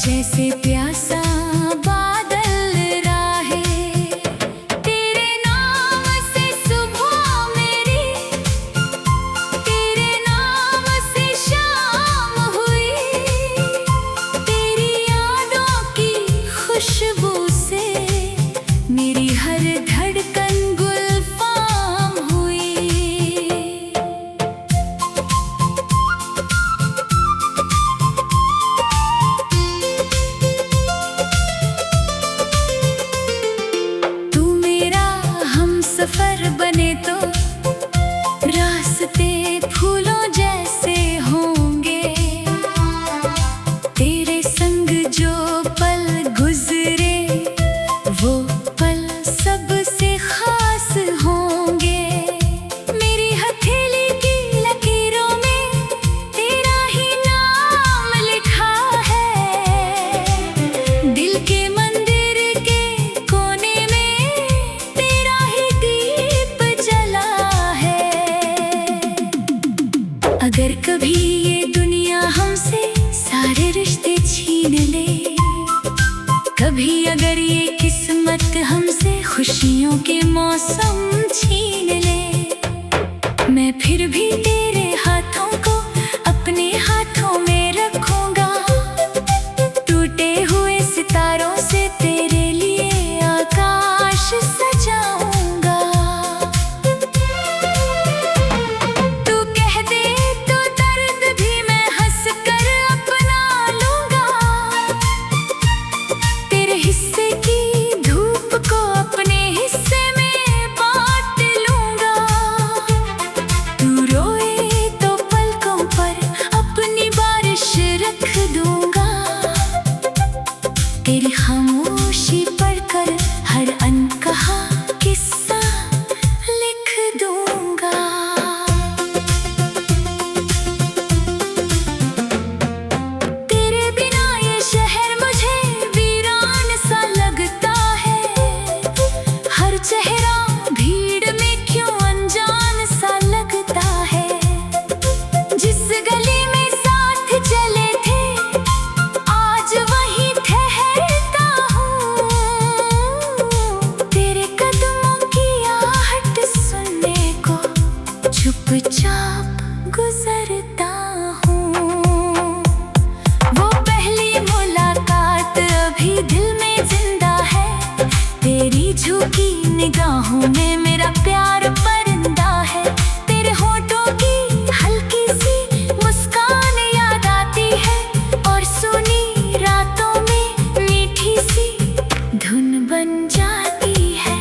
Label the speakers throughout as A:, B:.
A: जैसे प्यासा बादल राहे, तेरे नाम से सुबह मेरी, तेरे नाम से शाम हुई, तेरी यादों की खुशबू से मेरी हर धड़कन गुलफाम हुई। तू मेरा हमसफर बने तो रास्ते फूलों जैसे होंगे, तेरे संग जो पल गुजरे वो पल सबसे खास होंगे। मेरी हथेली की लकीरों में तेरा ही नाम लिखा है, दिल के मंदिर के कोने में तेरा ही दीप जला है। अगर कभी ये दुनिया हमसे सारे रिश्ते छीन ले, कभी अगर ये किस्मत हमसे खुशियों के मौसम छीन ले, मैं फिर भी तेरे हाथों को अपने हाथों में रखूंगा। टूटे हुए सितारों से तेरे लिए आकाश सजाऊंगा। तू कह दे तो दर्द भी मैं हंस कर अपना लूंगा, तेरे हिस्से की धूप को अपने हिस्से में बांट लूंगा। तू रोए तो पलकों पर अपनी बारिश रख दूंगा, तेरी खामोशी पढ़कर हर अनकहा किस्सा लिख दूंगा। तेरे बिना ये शहर मुझे वीरान सा लगता है, हर चेहरा भीड़ में क्यों अनजान सा लगता है। जिस गली में साथ चले थे आज वहीं ठहरता हूँ, तेरे कदमों की आहट सुनने को चुपचाप गुजरता हूँ। वो पहली मुलाकात अभी दिल में जिंदा है, तेरी झुकी निगाहों में मेरा प्यार परिंदा है। तेरे होठों की हल्की सी मुस्कान याद आती है, और सुनी रातों में मीठी सी धुन बन जाती है।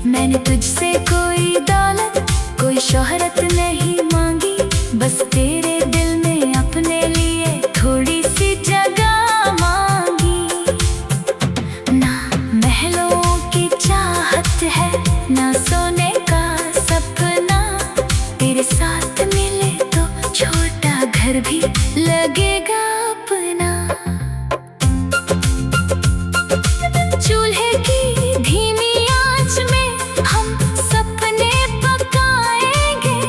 A: मैंने तुझसे कोई दौलत कोई शोहरत नहीं मांगी, बस तेरे दिल में अपने लिए थोड़ी सी जगह मांगी। ना महलों की चाहत है ना सोने का सपना, तेरे साथ मिले तो छोटा घर भी लगेगा अपना। चूल्हे की धीमी आंच में हम सपने पकाएंगे,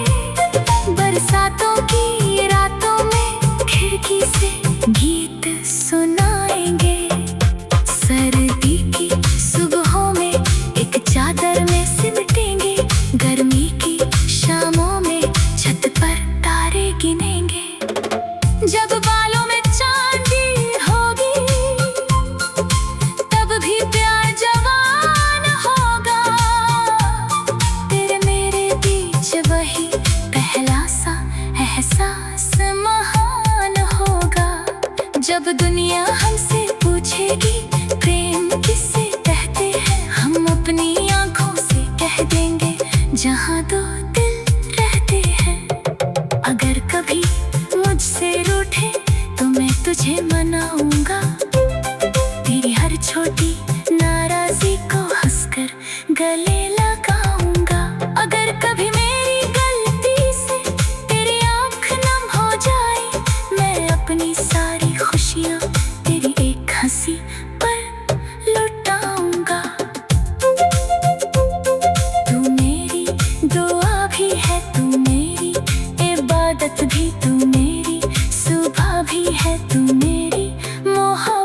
A: बरसातों की रातों में खिड़की से गीत सुनाएंगे। सर्दी की सुबहों में एक चादर में सिमटेंगे, गर्मी की शामों में छत पर तारे गिनेंगे। जब बालों में चांदी होगी तब भी प्यार जवान होगा, तेरे मेरे बीच वही पहला सा एहसास महान होगा। जब दुनिया हमसे पूछेगी प्रेम किसे कहते हैं, हम अपनी आंखों से कह देंगे जहां दो दिल रहते हैं। अगर कभी मुझसे रूठे तो मैं तुझे मनाऊंगा, तेरी हर छोटी नाराजी को हंसकर गले लगाऊंगा। अगर कभी मेरी गलती से तेरी आंख नम हो जाए, मैं अपनी सारी खुशियां तेरी एक हंसी पर लुटाऊंगा। तू मेरी दुआ भी है, तू मेरी इबादत भी, तू मेरी सुबह भी है, तू मेरी मोहब्बत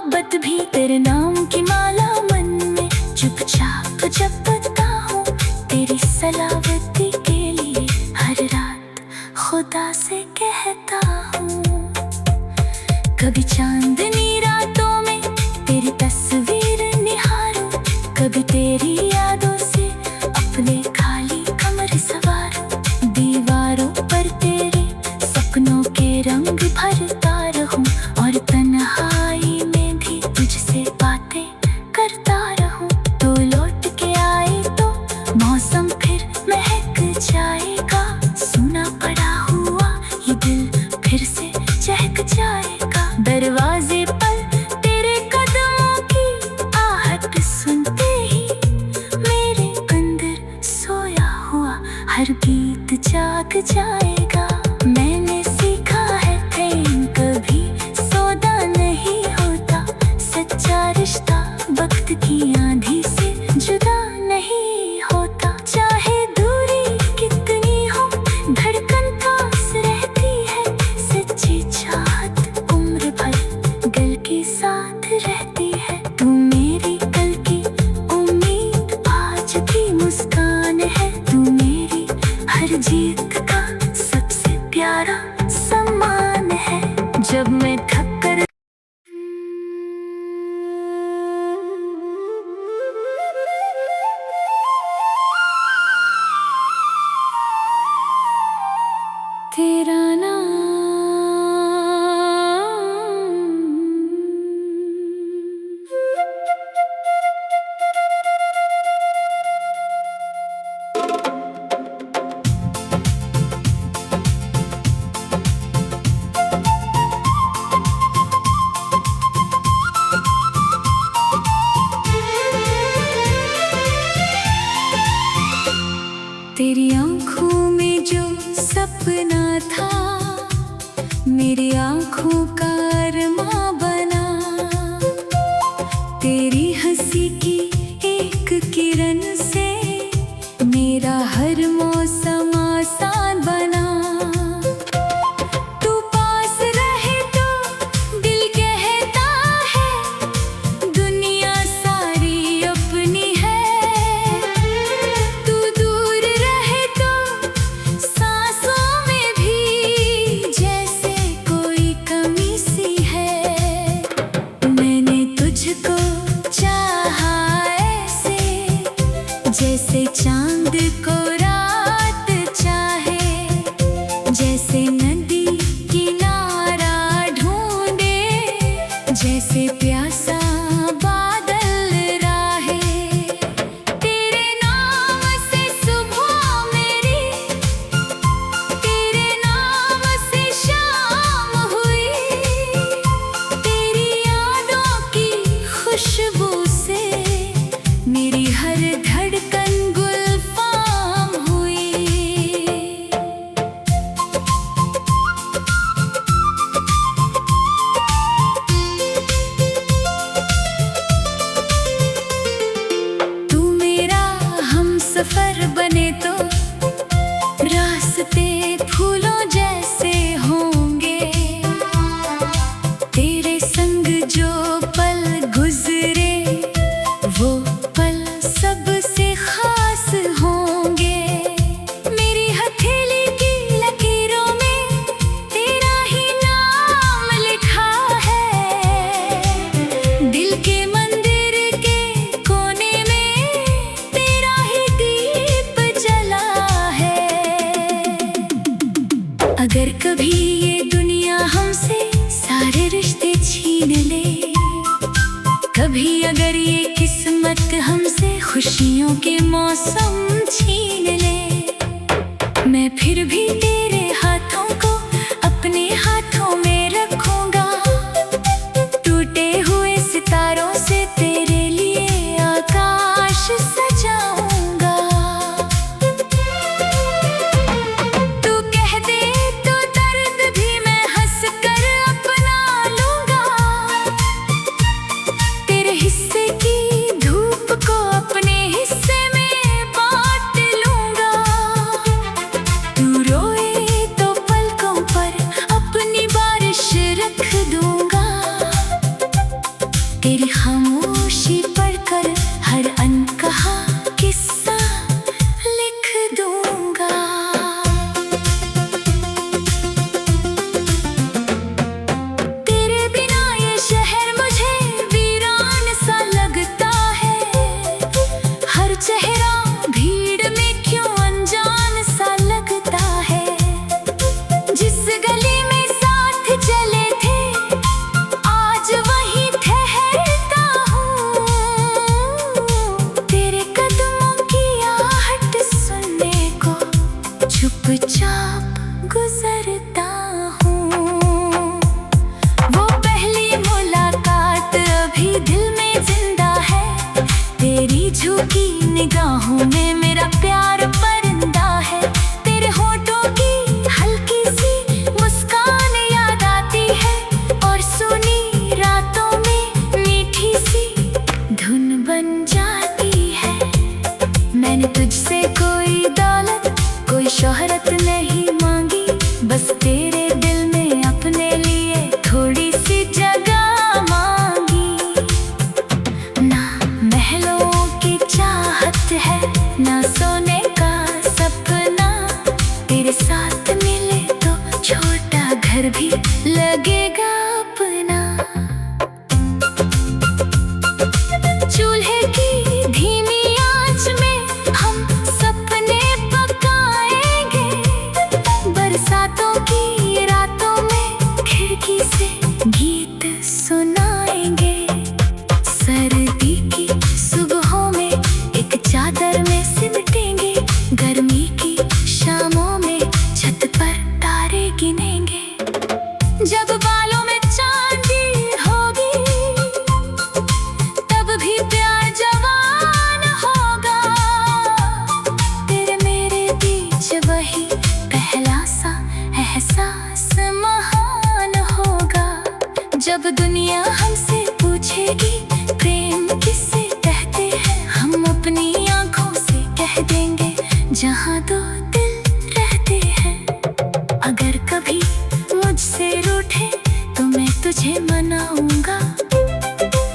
A: जैसे प्यासा बादल राहे, तेरे नाम से सुबह मेरी, तेरे नाम से शाम हुई, तेरी यादों की खुशबू से मेरी हर धड़कन गुलफाम हुई। सफर बने तो रास्ते फूलों जैसे होंगे, तेरे संग जो पल गुजरे वो पल सबसे खास होंगे। मेरी हथेली की लकीरों में तेरा ही नाम लिखा है, दिल के मंदिर के कोने में तेरा ही दीप जला है। अगर कभी ये दुनिया हमसे सारे रिश्ते छीन ले, कभी अगर ये किस्मत हमसे खुशियों के मौसम छीन ले, मैं फिर भी तेरे हाथों को अपने हाथों में रखूंगा। टूटे हुए सितारों से तेरे लिए आकाश सजाऊंगा। तू कह दे तो दर्द भी मैं हंस कर अपना लूंगा, तेरे हिस्से की धूप को अपने हिस्से में बांट लूंगा। तू रोए तो पलकों पर अपनी बारिश रख दूंगा, तेरी खामोशी पढ़कर हर अनकहा किस्सा लिख दूंगा। तेरे बिना ये शहर मुझे वीरान सा लगता है, हर चेहरा भीड़ में क्यों अनजान सा लगता है। जिस गली में साथ चले थे आज वहीं ठहरता हूँ, तेरे कदमों की आहट सुनने को चुपचाप गुजरता हूँ। वो पहली मुलाकात अभी दिल में जिंदा है, तेरी झुकी निगाहों में मेरा प्यार परिंदा है। तेरे होठों की हल्की सी मुस्कान याद आती है, और सुनी रातों में मीठी सी धुन बन जाती है। मैंने तुझसे कोई दौलत कोई शोहरत नहीं मांगी, बस तेरे दिल में अपने लिए थोड़ी सी जगह मांगी। ना महलों की चाहत है ना सोने का सपना, तेरे साथ मिले तो छोटा घर भी लगेगा अपना। चूल्हे की धीमी आंच में हम सपने पकाएंगे, बरसातों की रातों में खिड़की से गीत सुनाएंगे। सर्दी की सुबहों में एक चादर में सिमटेंगे, गर्मी की शामों में छत पर तारे गिनेंगे। जब बालों में चांदी होगी तब भी प्यार जवान होगा, तेरे मेरे बीच वही पहला सा एहसास महान होगा। जब दुनिया हमसे पूछेगी प्रेम किसे कहते हैं, हम अपनी आंखों से कह देंगे जहाँ दो दिल रहते हैं। अगर कभी मुझसे रूठे तो मैं तुझे मनाऊंगा,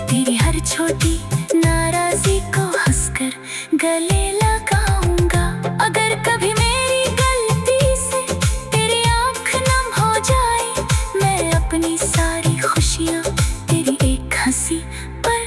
A: तेरी हर छोटी नाराजी को हंसकर गले लगाऊंगा। अगर कभी मेरी गलती से तेरी आंख नम हो जाए, मैं अपनी सारी खुशियाँ तेरी एक हंसी पर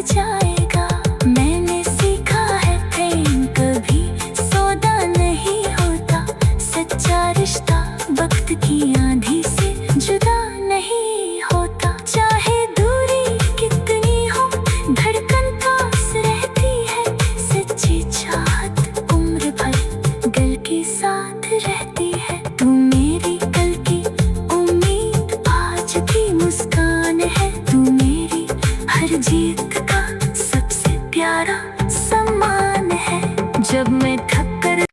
A: जाएगा। मैंने सीखा है प्रेम कभी सौदा नहीं होता, सच्चा रिश्ता वक्त की आंधी से जुदा नहीं होता। चाहे दूरी कितनी हो धड़कन पास रहती है, सच्ची चाहत उम्र भर दिल के साथ रहती है। तू मेरी कल की उम्मीद आज की मुस्कान है, तू मेरी हर जीत का सबसे प्यारा सम्मान है। जब मैं थक कर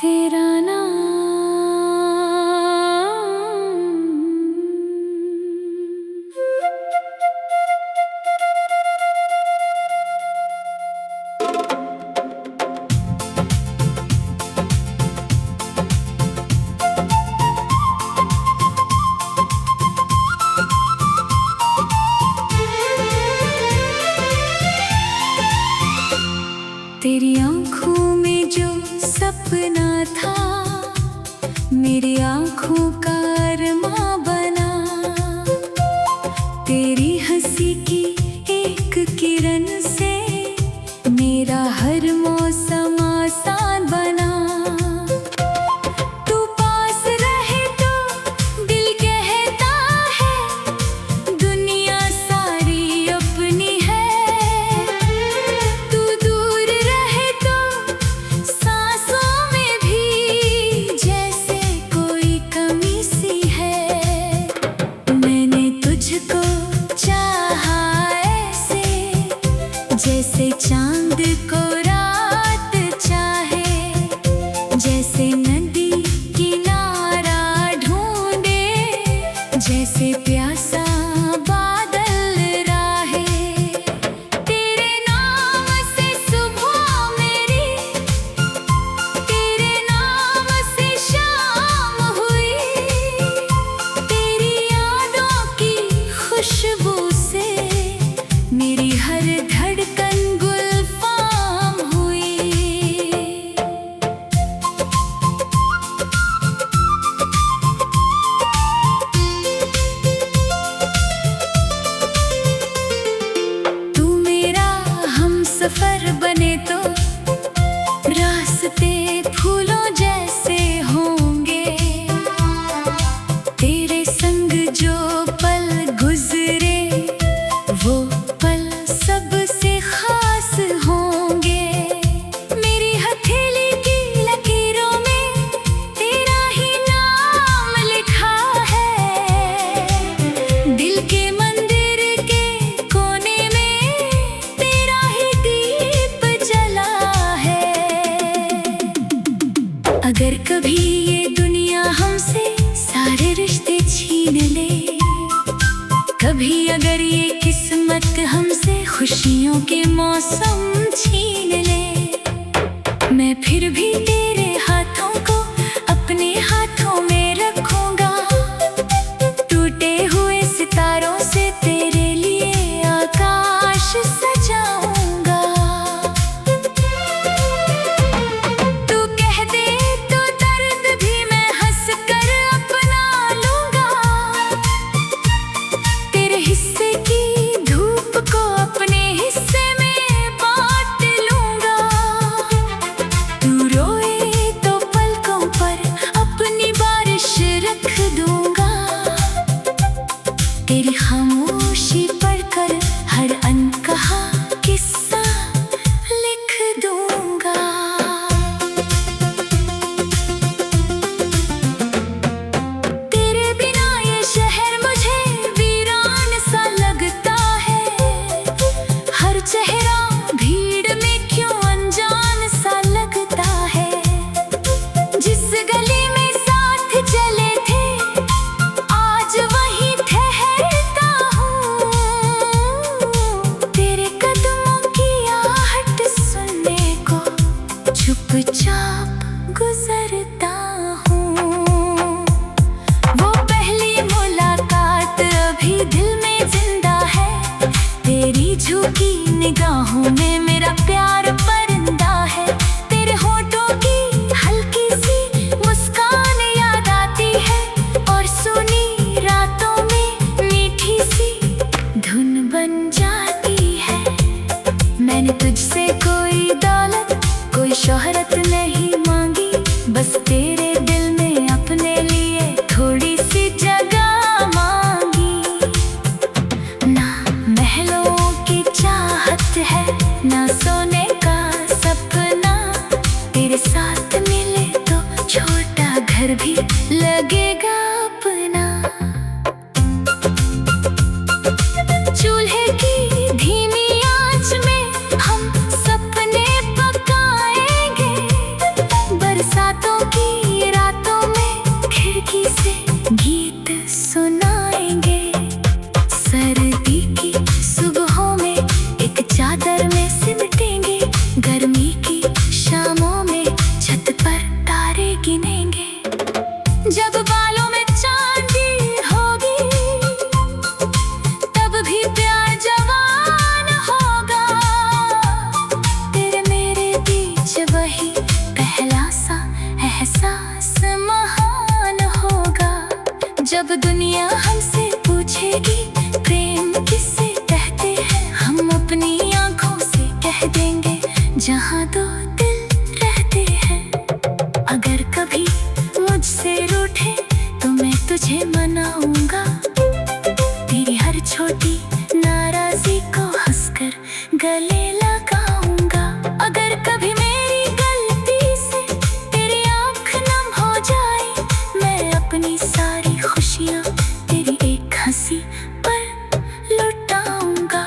A: तेरा नाम तेरी आँखों में जो सपना था, मेरी आँखों का अरमा बना। तेरी हंसी की एक किरण से मेरा हर मौसम आसान बना। तू पास रहे तो दिल कहता है दुनिया सारी अपनी है। तू दूर रहे तो सांसों में भी जैसे कोई कमी सी है। मैंने तुझको चाहा ऐसे जैसे चांद को रात चाहे, जैसे नदी किनारा ढूंढे, जैसे प्यासा बादल राहे। तेरे नाम से सुबह मेरी, तेरे नाम से शाम हुई। तेरी यादों की खुशबू से मेरी हर धड़कन गुलफाम हुई। तू मेरा हमसफर बने तो रास्ते फूलों जैसे होंगे। तेरे संग जो पल गुजरे वो पल सबसे खास होंगे। मेरी हथेली की लकीरों में तेरा ही नाम लिखा है। दिल के मंदिर के कोने में तेरा ही दीप जला है। अगर कभी ये दुनिया हमसे सारे रिश्ते छीन ले, कभी अगर ये किस्मत हमसे खुशियों के मौसम छीन ले, मैं फिर भी तेरे हाथों को अपने हाथों में रखूंगा। टूटे हुए सितारों से तेरे लिए आकाश सजाऊंगा। तू कह दे तो दर्द भी मैं हंस कर अपना लूंगा। तेरे हिस्से की धूप को अपने हिस्से में बांट लूंगा। तू रोए तो पलकों पर अपनी बारिश रख दूंगा। तेरी खामोशी पढ़कर हर अनकहा किस्सा लिख दूंगा। तेरे बिना ये शहर मुझे वीरान सा लगता है। हर चेहरा भीड़ में क्यों अनजान सा लगता है। जिस गली में साथ चले थे आज वहीं ठहरता हूँ। पूछेगी प्रेम किसे कहते हैं, हम अपनी आंखों से कह देंगे जहां दो दिल रहते हैं। अगर कभी मुझसे रूठे तो मैं तुझे मनाऊंगा, तेरी हर छोटी नाराजी को हंसकर गले लगाऊंगा। अगर कभी मेरी गलती से तेरी आंख नम हो जाए, मैं अपनी सारी खुशियां तेरी एक हंसी पर लुटाऊंगा।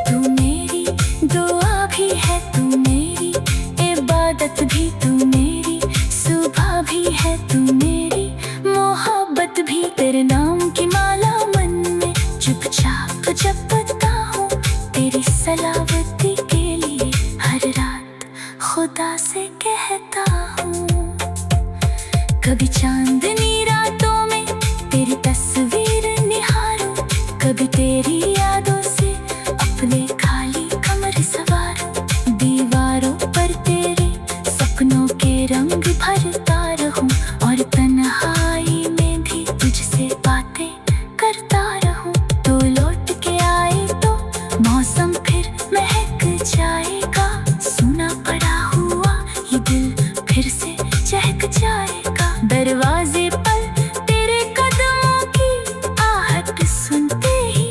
A: तू मेरी दुआ भी है, तू मेरी इबादत भी, तू मेरी सुबह भी है, तू मेरी मोहब्बत भी। तेरे नाम की माला मन में चुपचाप जपता हूँ, तेरी सलामती के लिए हर रात खुदा से कहता हूँ। कभी चांदनी रातों में तेरी तस्वीर निहारूं, कभी तेरी यादों से अपने खाली कमरे संवारूं। दीवारों पर तेरे सपनों के रंग भरता रहूं, और तन्हाई में भी तुझसे बातें करता रहूं। तो लौट के आए तो मौसम फिर महक जाएगा, सूना पड़ा हुआ ये दिल फिर से चहक जाएगा। दरवाजे पर तेरे कदमों की आहट सुनते ही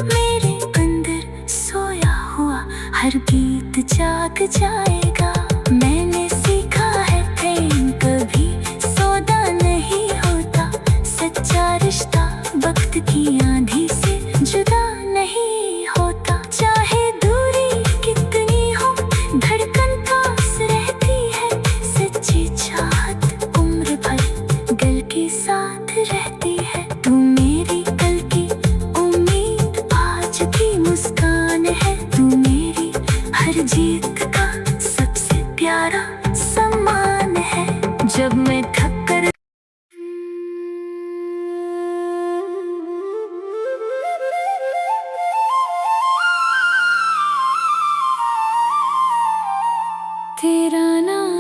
A: मेरे अंदर सोया हुआ हर गीत जाग जाएगा। मैंने सीखा है प्रेम कभी सौदा नहीं होता, सच्चा रिश्ता वक्त की आंधी से जुदा नहीं होता। चाहे दूरी कितनी हो धड़कन पास रहती है, सच्ची चाहत उम्र भर गल के साथ रहती है। तू मेरी कल की उम्मीद, आज की मुस्कान है, तू मेरी हर जीत का सबसे प्यारा सम्मान है। जब मैं थक कर तेरा नाम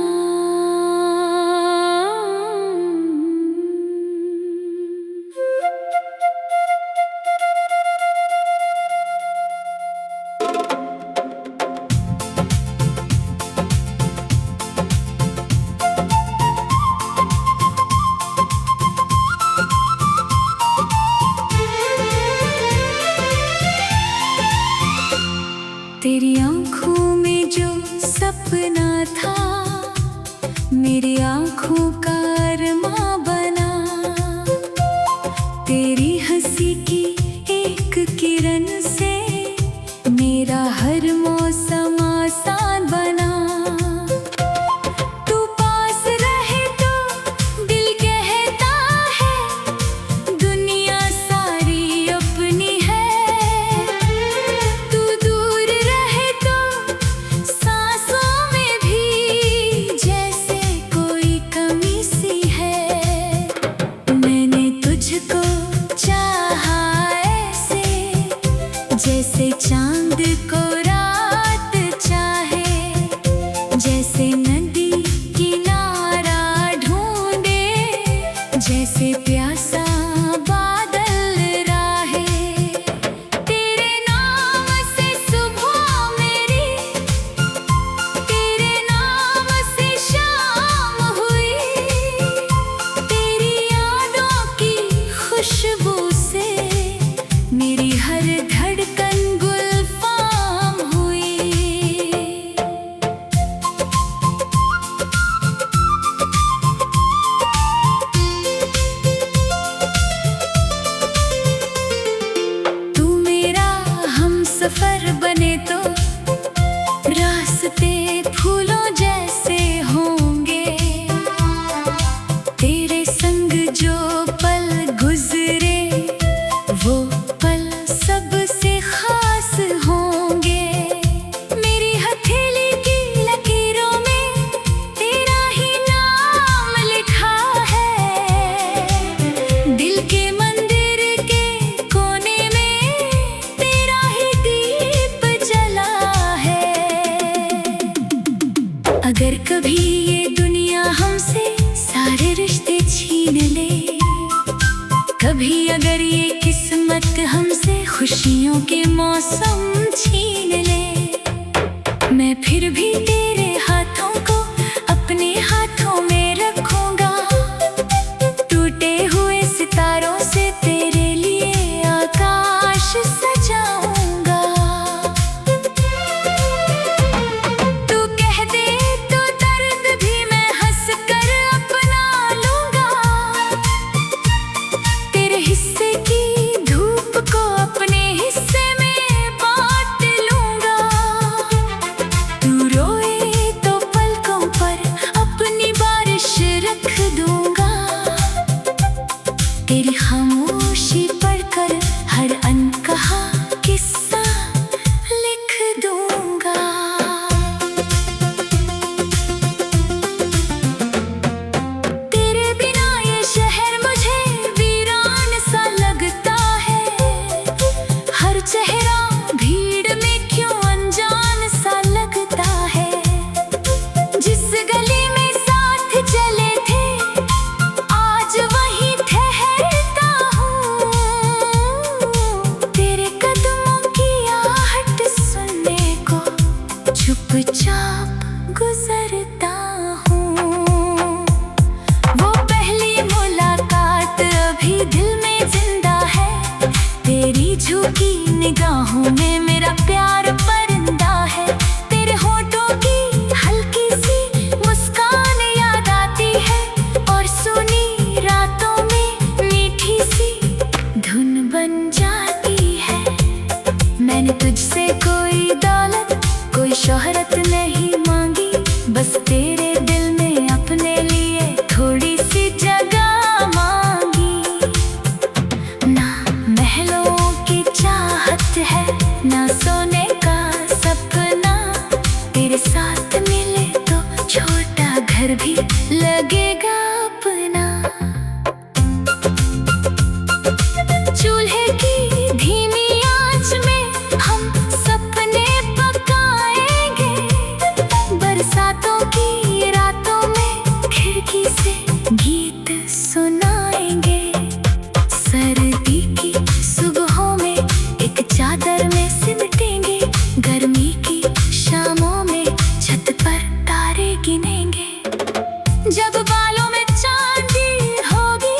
A: तेरी आंखों में जो सपना था, मेरी आंखों का अरमा बना। तेरी हंसी की एक किरण से मेरा हर मौसम आसान बना। तू पास रहे तो दिल कहता है दुनिया सारी अपनी है। तू दूर रहे तो सांसों में भी जैसे कोई कमी सी है। मैंने तुझको चाहा ऐसे जैसे चांद को रात चाहे, जैसे नदी किनारा ढूंढे, जैसे प्यासा बादल राहे। तेरे नाम से सुबह मेरी, तेरे नाम से शाम हुई। तेरी यादों की खुशबू से मेरी हर धड़कन गुलफाम हुई। तू मेरा हमसफर बने तो रास्ते फूलों जैसे होंगे। तेरे संग जो पल गुजरे वो पल सबसे खास होंगे। मेरी हथेली की लकीरों में तेरा ही नाम लिखा है। दिल के मंदिर के कोने में तेरा ही दीप जला है। अगर कभी ये दुनिया हमसे सारे रिश्ते छीन ले, कभी अगर ये किस्मत हमसे खुशियों के मौसम छीन ले, मैं फिर भी तेरे हाथों को अपने हाथों में रखूंगा। टूटे हुए सितारों से तेरे लिए आकाश सजाऊंगा। तू कह दे तो दर्द भी मैं हंस कर अपना लूंगा। तेरे हिस्से की धूप को अपने हिस्से में बांट लूंगा। तू रोए तो पलकों पर अपनी बारिश रख दूंगा। तेरी खामोशी पढ़कर हर अनकहा किस्सा लिख दूंगा। तेरे बिना ये शहर मुझे वीरान सा लगता है। हर चेहरा भीड़ में क्यों अनजान सा लगता है। जिस गली में साथ चले थे आज वहीं ठहरता हूँ। तेरे कदमों की आहट सुनने को चुपचाप गुजरता हूँ। वो पहली मुलाकात अभी दिल में जिंदा है। तेरी झुकी निगाहों में मेरा प्यार परिंदा है। तेरे होठों की हल्की सी मुस्कान याद आती है और सुनी रातों में मीठी सी धुन बन जाती है। मैंने तुझसे कोई दौलत कोई शोहरत नहीं मांगी, बस तेरे दिल में अपने लिए थोड़ी सी जगह मांगी। ना महलों की चाहत है ना सोने का सपना। तेरे साथ मिले तो छोटा घर भी लगेगा अपना। चूल्हे की धीमी आंच में हम सपने पकाएंगे। बरसातों की रातों में खिड़की से गीत सुनाएंगे। सर्दी की सुबहों में एक चादर में सिमटेंगे। गर्मी की शामों में छत पर तारे गिनेंगे। जब बालों में चांदी होगी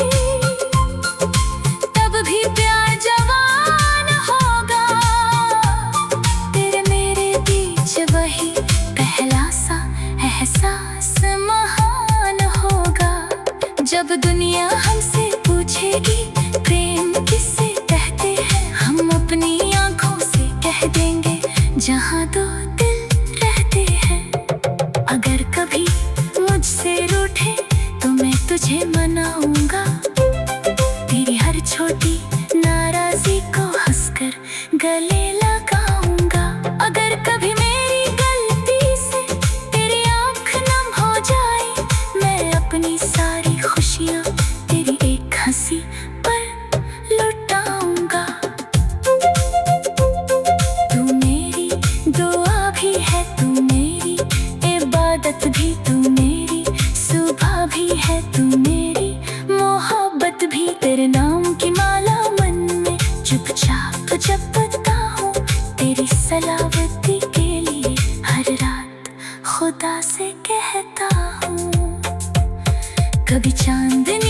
A: तब भी प्यार जवान होगा। तेरे मेरे बीच वही पहला सा एहसास महान होगा। जब दुनिया हमसे पूछेगी प्रेम किसे कहते हैं, हम अपनी आंखों से कह देंगे जहां दो दिल रहते हैं। अगर कभी मुझसे रूठे तो मैं तुझे मनाऊंगा। तेरी हर छोटी नाराजी को हंसकर गले लगाऊंगा। अगर कभी मेरी गलती से तेरी आंख नम हो जाए, मैं अपनी सारी खुशियां तेरी एक हंसी पर लुटाऊंगा। तू मेरी दुआ भी है, तू मेरी इबादत भी, तू मेरी सुबह भी है, तू मेरी मोहब्बत भी। तेरे नाम की माला मन में चुपचाप जपता हूँ। तेरी सलामती के लिए हर रात खुदा से कहता हूँ। कभी चांदनी